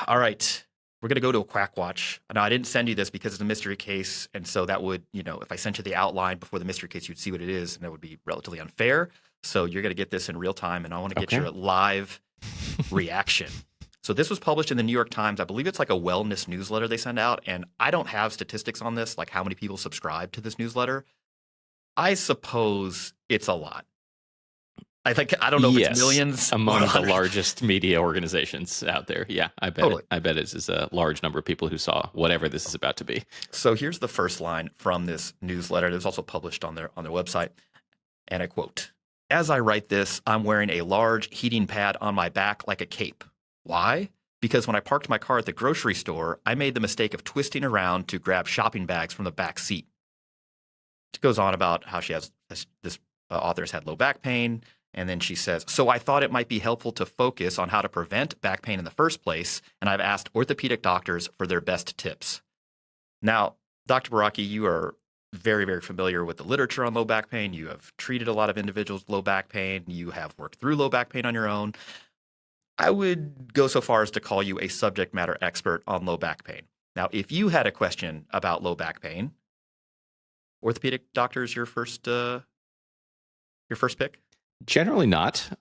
All right. We're going to go to a quack watch. Now, I didn't send you this because it's a mystery case. And so that would, if I sent you the outline before the mystery case, you'd see what it is. And that would be relatively unfair. So you're going to get this in real time. And I want to get your live reaction. So this was published in the New York Times. I believe it's like a wellness newsletter they send out. And I don't have statistics on this, like how many people subscribe to this newsletter. I suppose it's a lot. I don't know if it's millions. Among the largest media organizations out there. Yeah, I bet totally. I bet it is a large number of people who saw whatever this is about to be. So here's the first line from this newsletter. It was also published on their website. And I quote, "As I write this, I'm wearing a large heating pad on my back like a cape. Why? Because when I parked my car at the grocery store, I made the mistake of twisting around to grab shopping bags from the back seat." It goes on about how she has this author has had low back pain. And then she says, "So I thought it might be helpful to focus on how to prevent back pain in the first place, and I've asked orthopedic doctors for their best tips." Now, Dr. Baraki, you are very, very familiar with the literature on low back pain. You have treated a lot of individuals with low back pain. You have worked through low back pain on your own. I would go so far as to call you a subject matter expert on low back pain. Now, if you had a question about low back pain, orthopedic doctors your first pick? Generally not.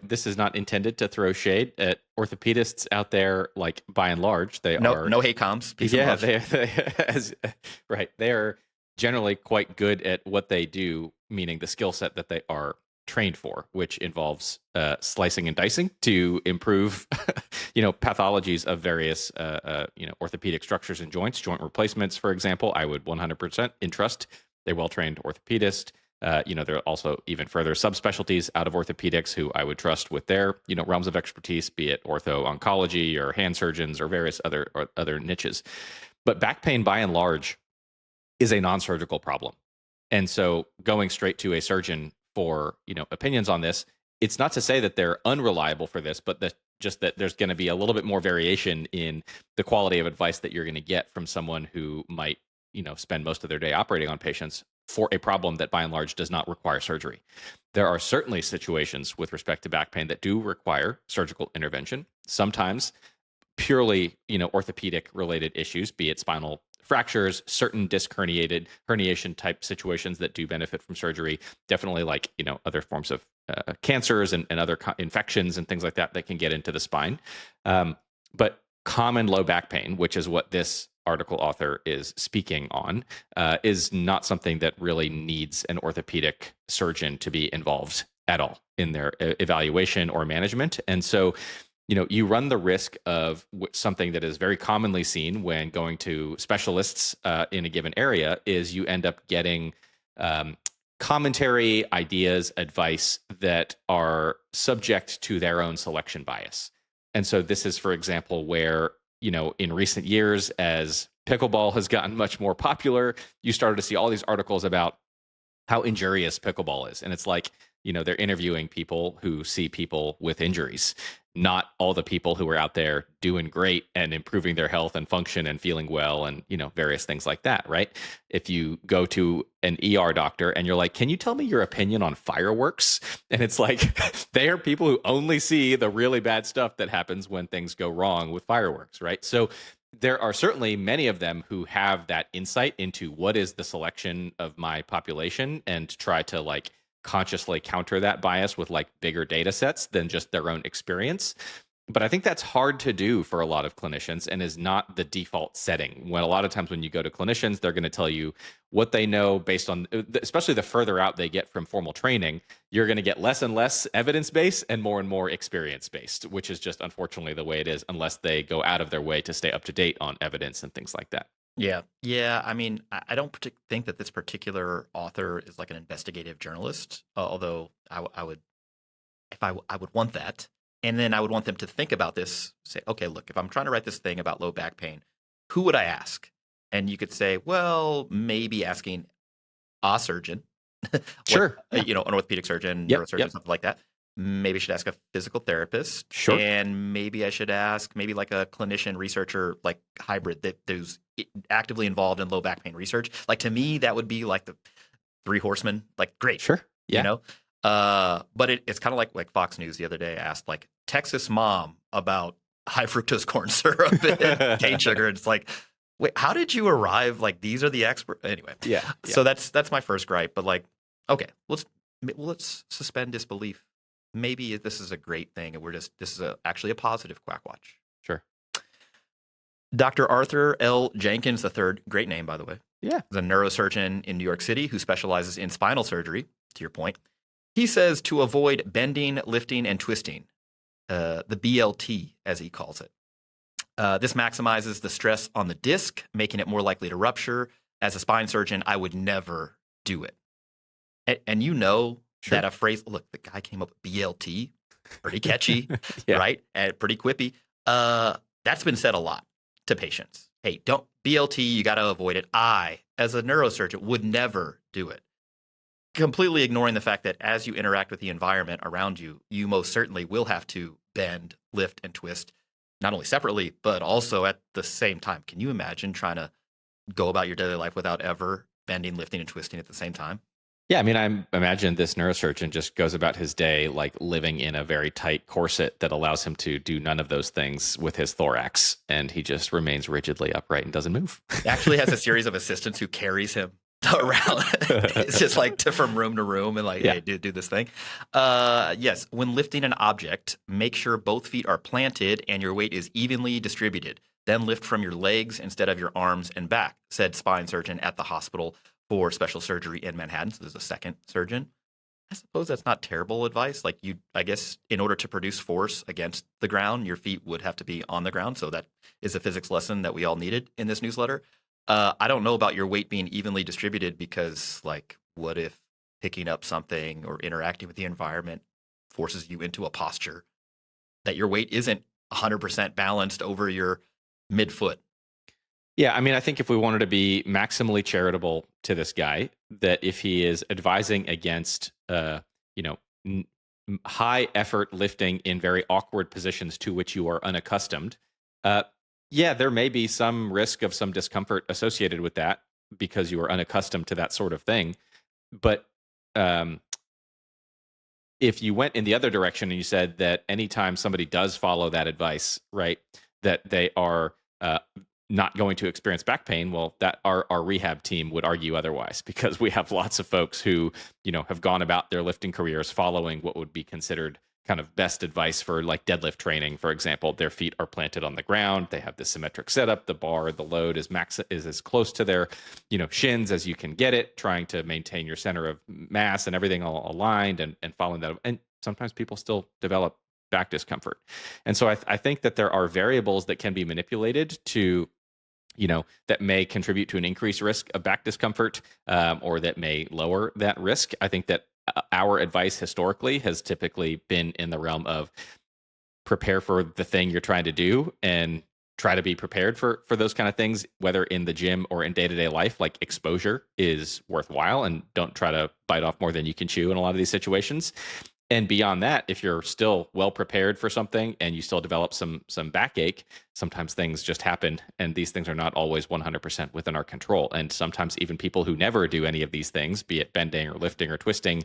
This is not intended to throw shade at orthopedists out there. Like by and large, they are no hate comms. Yeah, right. They are generally quite good at what they do, meaning the skill set that they are trained for, which involves slicing and dicing to improve, pathologies of various, orthopedic structures and joints, joint replacements, for example. I would 100% entrust a well-trained orthopedist. There are also even further subspecialties out of orthopedics who I would trust with their, realms of expertise, be it ortho-oncology or hand surgeons or various other niches. But back pain, by and large, is a non-surgical problem. And so going straight to a surgeon for, opinions on this, it's not to say that they're unreliable for this, but that there's going to be a little bit more variation in the quality of advice that you're going to get from someone who might, spend most of their day operating on patients for a problem that by and large does not require surgery. There are certainly situations with respect to back pain that do require surgical intervention, sometimes purely, orthopedic related issues, be it spinal fractures, certain disc herniation type situations that do benefit from surgery, definitely like, other forms of cancers and other infections and things like that can get into the spine. But common low back pain, which is what this article author is speaking on, is not something that really needs an orthopedic surgeon to be involved at all in their evaluation or management. And so, you run the risk of something that is very commonly seen when going to specialists in a given area is you end up getting commentary, ideas, advice that are subject to their own selection bias. And so this is, for example, where in recent years, as pickleball has gotten much more popular, you started to see all these articles about how injurious pickleball is. And it's like, they're interviewing people who see people with injuries, not all the people who are out there doing great and improving their health and function and feeling well and, various things like that, right? If you go to an ER doctor and you're like, "Can you tell me your opinion on fireworks?" And it's like, they are people who only see the really bad stuff that happens when things go wrong with fireworks, right? So there are certainly many of them who have that insight into what is the selection of my population and try to consciously counter that bias with bigger data sets than just their own experience. But I think that's hard to do for a lot of clinicians and is not the default setting. When a lot of times when you go to clinicians, they're going to tell you what they know based on, especially the further out they get from formal training, you're going to get less and less evidence-based and more experience-based, which is just unfortunately the way it is unless they go out of their way to stay up to date on evidence and things like that. Yeah. I mean, I don't think that this particular author is like an investigative journalist, although I would want that. And then I would want them to think about this, say, okay, look, if I'm trying to write this thing about low back pain, who would I ask? And you could say, well, maybe asking a surgeon, sure, an orthopedic surgeon, neurosurgeon, something like that. Maybe I should ask a physical therapist. Sure. And maybe I should ask like a clinician researcher, like hybrid who's actively involved in low back pain research. Like to me, that would be like the three horsemen. Like great. Sure. Yeah. But it's kind of like Fox News the other day asked Texas mom about high fructose corn syrup and cane sugar. It's like, wait, how did you arrive? Like, these are the expert. Anyway, Yeah. so that's my first gripe. But like, okay, let's suspend disbelief. Maybe this is a great thing, and this is actually a positive Quack Watch. Sure. Dr. Arthur L. Jenkins III, great name, by the way. Yeah. Is a neurosurgeon in New York City who specializes in spinal surgery, to your point. He says to avoid bending, lifting, and twisting, the BLT, as he calls it. This maximizes the stress on the disc, making it more likely to rupture. As a spine surgeon, I would never do it. And you know Sure. that a phrase, look, the guy came up with BLT, pretty catchy, Yeah. right? And pretty quippy. That's been said a lot to patients. Hey, don't BLT, you got to avoid it. I, as a neurosurgeon, would never do it. Completely ignoring the fact that as you interact with the environment around you, you most certainly will have to bend, lift, and twist, not only separately, but also at the same time. Can you imagine trying to go about your daily life without ever bending, lifting, and twisting at the same time? Yeah, I mean, I imagine this neurosurgeon just goes about his day like living in a very tight corset that allows him to do none of those things with his thorax, and he just remains rigidly upright and doesn't move. He actually has a series of assistants who carries him around. It's just like from room to room and like, Yeah. hey, do this thing. Yes, when lifting an object, make sure both feet are planted and your weight is evenly distributed. Then lift from your legs instead of your arms and back, said spine surgeon at the hospital for special surgery in Manhattan. So there's a second surgeon. I suppose that's not terrible advice. Like I guess in order to produce force against the ground, your feet would have to be on the ground. So that is a physics lesson that we all needed in this newsletter. I don't know about your weight being evenly distributed because, like, what if picking up something or interacting with the environment forces you into a posture that your weight isn't 100% balanced over your midfoot? Yeah, I mean, I think if we wanted to be maximally charitable to this guy, that if he is advising against, high effort lifting in very awkward positions to which you are unaccustomed, yeah, there may be some risk of some discomfort associated with that because you are unaccustomed to that sort of thing. But if you went in the other direction and you said that anytime somebody does follow that advice, right, that they are not going to experience back pain, well, that our rehab team would argue otherwise, because we have lots of folks who, have gone about their lifting careers following what would be considered kind of best advice for like deadlift training, for example. Their feet are planted on the ground. They have this symmetric setup. The bar, the load is as close to their, shins as you can get it, trying to maintain your center of mass and everything all aligned and following that. And sometimes people still develop back discomfort. And so I think that there are variables that can be manipulated to, that may contribute to an increased risk of back discomfort, or that may lower that risk. I think that our advice historically has typically been in the realm of prepare for the thing you're trying to do and try to be prepared for those kind of things, whether in the gym or in day-to-day life. Like, exposure is worthwhile, and don't try to bite off more than you can chew in a lot of these situations. And beyond that, if you're still well prepared for something and you still develop some backache, sometimes things just happen, and these things are not always 100% within our control. And sometimes even people who never do any of these things, be it bending or lifting or twisting,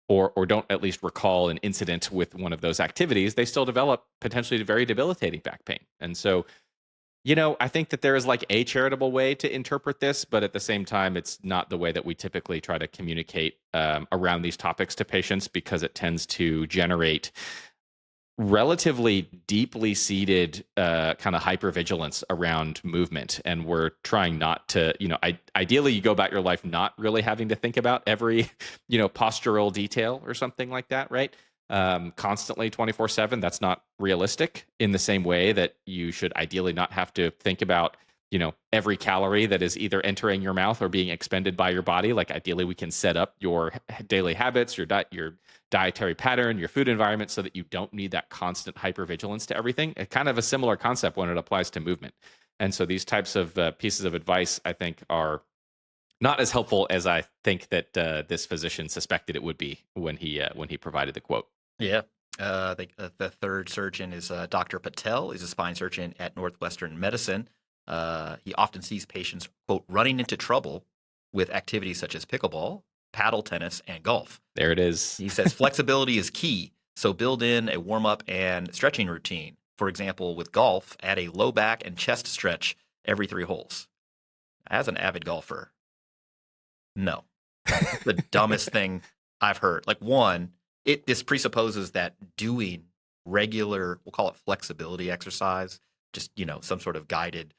or don't at least recall an incident with one of those activities, they still develop potentially very debilitating back pain. And so, I think that there is like a charitable way to interpret this, but at the same time, it's not the way that we typically try to communicate around these topics to patients, because it tends to generate relatively deeply seated kind of hypervigilance around movement. And we're trying not to, ideally you go about your life not really having to think about every, postural detail or something like that, right? Constantly 24/7. That's not realistic, in the same way that you should ideally not have to think about, every calorie that is either entering your mouth or being expended by your body. Like, ideally we can set up your daily habits, your dietary pattern, your food environment, so that you don't need that constant hypervigilance to everything. It's kind of a similar concept when it applies to movement. And so these types of pieces of advice, I think, are not as helpful as I think that this physician suspected it would be when he provided the quote. Yeah. The third surgeon is Dr. Patel. He's a spine surgeon at Northwestern Medicine. He often sees patients, quote, running into trouble with activities such as pickleball, paddle tennis, and golf. There it is. He says flexibility is key, so build in a warm-up and stretching routine For example, with golf, add a low back and chest stretch every 3 holes. As an avid golfer, no. It's the dumbest thing I've heard. Like, one, this presupposes that doing regular, we'll call it flexibility exercise, just, some sort of guided,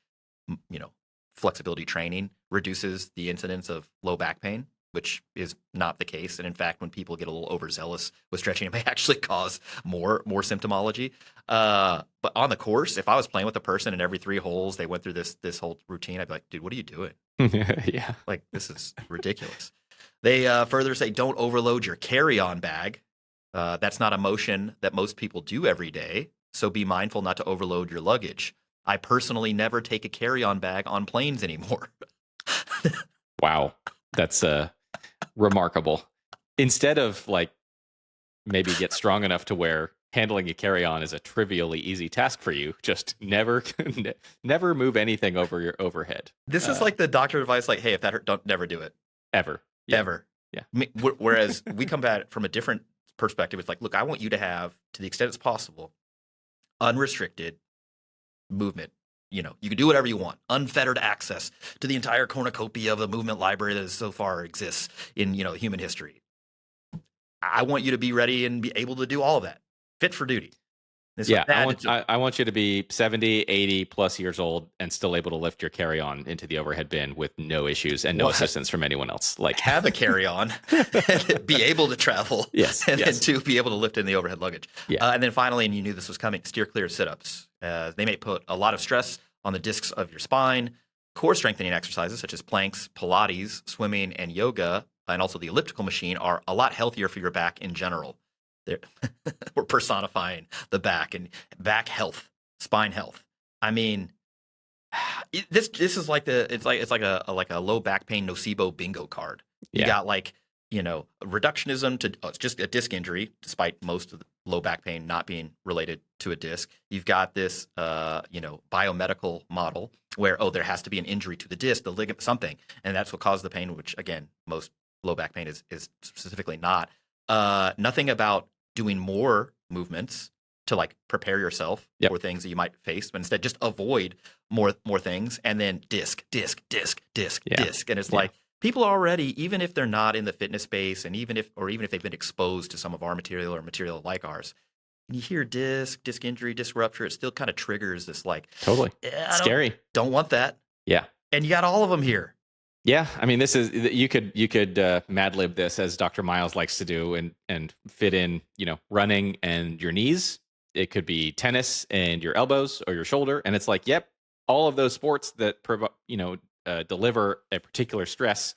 flexibility training reduces the incidence of low back pain, which is not the case. And in fact, when people get a little overzealous with stretching, it may actually cause more symptomology. But on the course, if I was playing with a person and every 3 holes they went through this whole routine, I'd be like, dude, what are you doing? Yeah. Like, this is ridiculous. They further say, don't overload your carry-on bag. That's not a motion that most people do every day, so be mindful not to overload your luggage. I personally never take a carry-on bag on planes anymore. Wow. That's remarkable. Instead of maybe get strong enough to where handling a carry-on is a trivially easy task for you, just never move anything over your overhead. This is like the doctor advice, like, hey, if that hurt, don't never do it. Ever. Yeah. Ever. Yeah. Whereas we come at it from a different perspective. It's like, look, I want you to have, to the extent it's possible, unrestricted movement. You can do whatever you want. Unfettered access to the entire cornucopia of the movement library that so far exists in, human history. I want you to be ready and be able to do all of that. Fit for duty. I want you to be 70, 80 plus years old and still able to lift your carry-on into the overhead bin with no issues and no assistance from anyone else. Have a carry-on, and be able to travel. Yes. And then to be able to lift in the overhead luggage. Yeah. And then finally, and you knew this was coming, steer clear of sit-ups. They may put a lot of stress on the discs of your spine. Core strengthening exercises such as planks, Pilates, swimming, and yoga, and also the elliptical machine are a lot healthier for your back in general. We're personifying the back and back health, spine health. I mean, this is like it's like a low back pain nocebo bingo card. You got reductionism to it's just a disc injury, despite most of the low back pain not being related to a disc. You've got this biomedical model where there has to be an injury to the disc, the ligament, something, and that's what caused the pain. Which again, most low back pain is specifically not. Nothing about doing more movements to prepare yourself for things that you might face, but instead just avoid more things, and then disc, disc. And it's like people already, even if they're not in the fitness space, and even if they've been exposed to some of our material or material like ours, when you hear disc injury, disc rupture, it still kind of triggers this totally scary. Don't want that. Yeah. And you got all of them here. Yeah, I mean, this is you could Mad Lib this, as Dr. Miles likes to do, and fit in running and your knees. It could be tennis and your elbows or your shoulder, and it's like, yep, all of those sports that deliver a particular stress,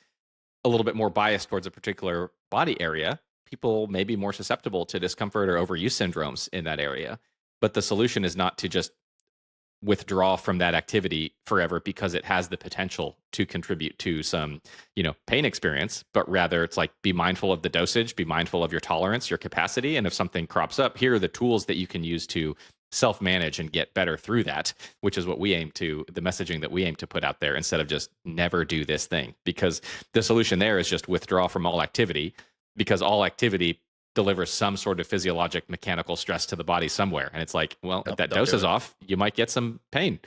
a little bit more biased towards a particular body area. People may be more susceptible to discomfort or overuse syndromes in that area, but the solution is not to just withdraw from that activity forever because it has the potential to contribute to some, pain experience, but rather it's like, be mindful of the dosage, be mindful of your tolerance, your capacity. And if something crops up, here are the tools that you can use to self-manage and get better through that, which is what the messaging that we aim to put out there, instead of just never do this thing, because the solution there is just withdraw from all activity, because all activity delivers some sort of physiologic mechanical stress to the body somewhere. And it's like, well, if that dose is off, you might get some pain.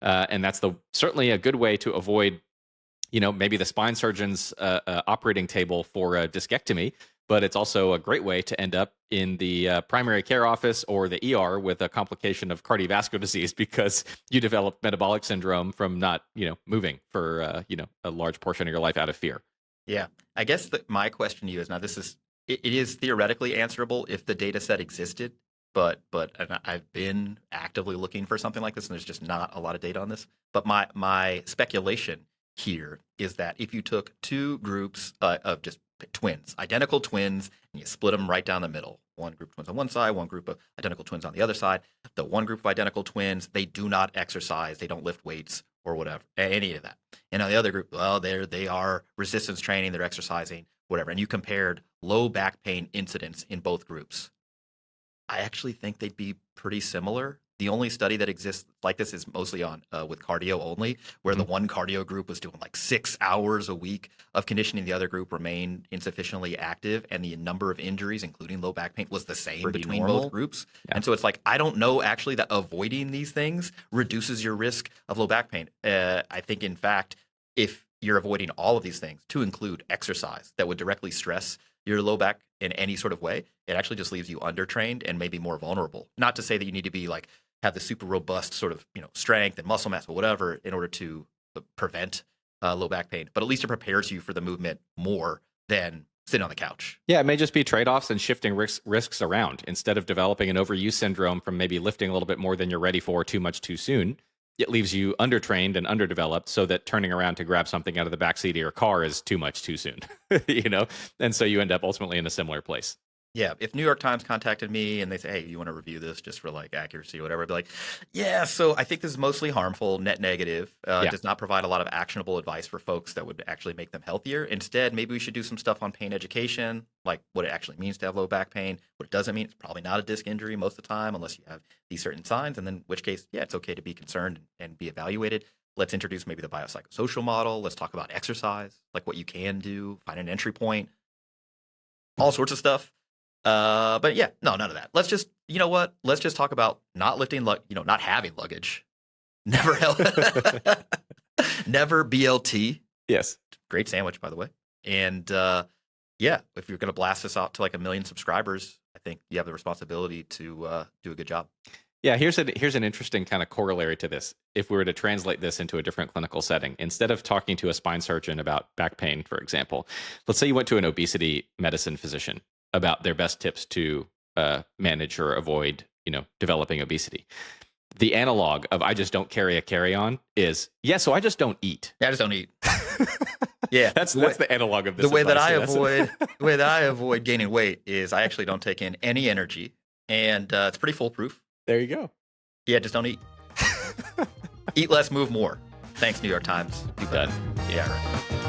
And that's certainly a good way to avoid, maybe the spine surgeon's operating table for a discectomy, but it's also a great way to end up in the primary care office or the ER with a complication of cardiovascular disease, because you develop metabolic syndrome from not, moving for, a large portion of your life out of fear. Yeah. I guess my question to you is, now it is theoretically answerable if the data set existed, but and I've been actively looking for something like this, and there's just not a lot of data on this. But my speculation here is that if you took 2 groups of just twins, identical twins, and you split them right down the middle, one group of twins on one side, one group of identical twins on the other side, the one group of identical twins, they do not exercise, they don't lift weights or whatever, any of that. And on the other group, well, they are resistance training, they're exercising, whatever. And you compared low back pain incidence in both groups. I actually think they'd be pretty similar. The only study that exists like this is mostly on with cardio only, where the one cardio group was doing like 6 hours a week of conditioning. The other group remained insufficiently active, and the number of injuries, including low back pain, was the same Pretty between normal. both groups. Yeah. And so it's like, I don't know actually that avoiding these things reduces your risk of low back pain. I think, in fact, if you're avoiding all of these things, to include exercise that would directly stress your low back in any sort of way, it actually just leaves you undertrained and maybe more vulnerable. Not to say that you need to be like have the super robust sort of strength and muscle mass or whatever in order to prevent low back pain, but at least it prepares you for the movement more than sitting on the couch. Yeah, it may just be trade-offs and shifting risks around. Instead of developing an overuse syndrome from maybe lifting a little bit more than you're ready for too much too soon, it leaves you undertrained and underdeveloped, so that turning around to grab something out of the backseat of your car is too much too soon, And so you end up ultimately in a similar place. Yeah, if New York Times contacted me and they say, hey, you want to review this just for like accuracy or whatever, I'd be like, yeah, so I think this is mostly harmful, net negative. Does not provide a lot of actionable advice for folks that would actually make them healthier. Instead, maybe we should do some stuff on pain education, like what it actually means to have low back pain, what it doesn't mean. It's probably not a disc injury most of the time, unless you have these certain signs, and then in which case, yeah, it's okay to be concerned and be evaluated. Let's introduce maybe the biopsychosocial model. Let's talk about exercise, like what you can do, find an entry point, all sorts of stuff. But yeah, no, none of that. Let's just, let's just talk about not lifting, not having luggage. Never never BLT. Yes. Great sandwich, by the way. And yeah, if you're going to blast this out to like 1 million subscribers, I think you have the responsibility to do a good job. Yeah, here's an interesting kind of corollary to this. If we were to translate this into a different clinical setting, instead of talking to a spine surgeon about back pain, for example, let's say you went to an obesity medicine physician about their best tips to manage or avoid, developing obesity. The analog of I just don't carry a carry-on is, so I just don't eat. Yeah, I just don't eat. Yeah, that's the analog of this. The way that I avoid gaining weight is I actually don't take in any energy, and it's pretty foolproof. There you go. Yeah, just don't eat. Eat less, move more. Thanks, New York Times. Done. Yeah, right.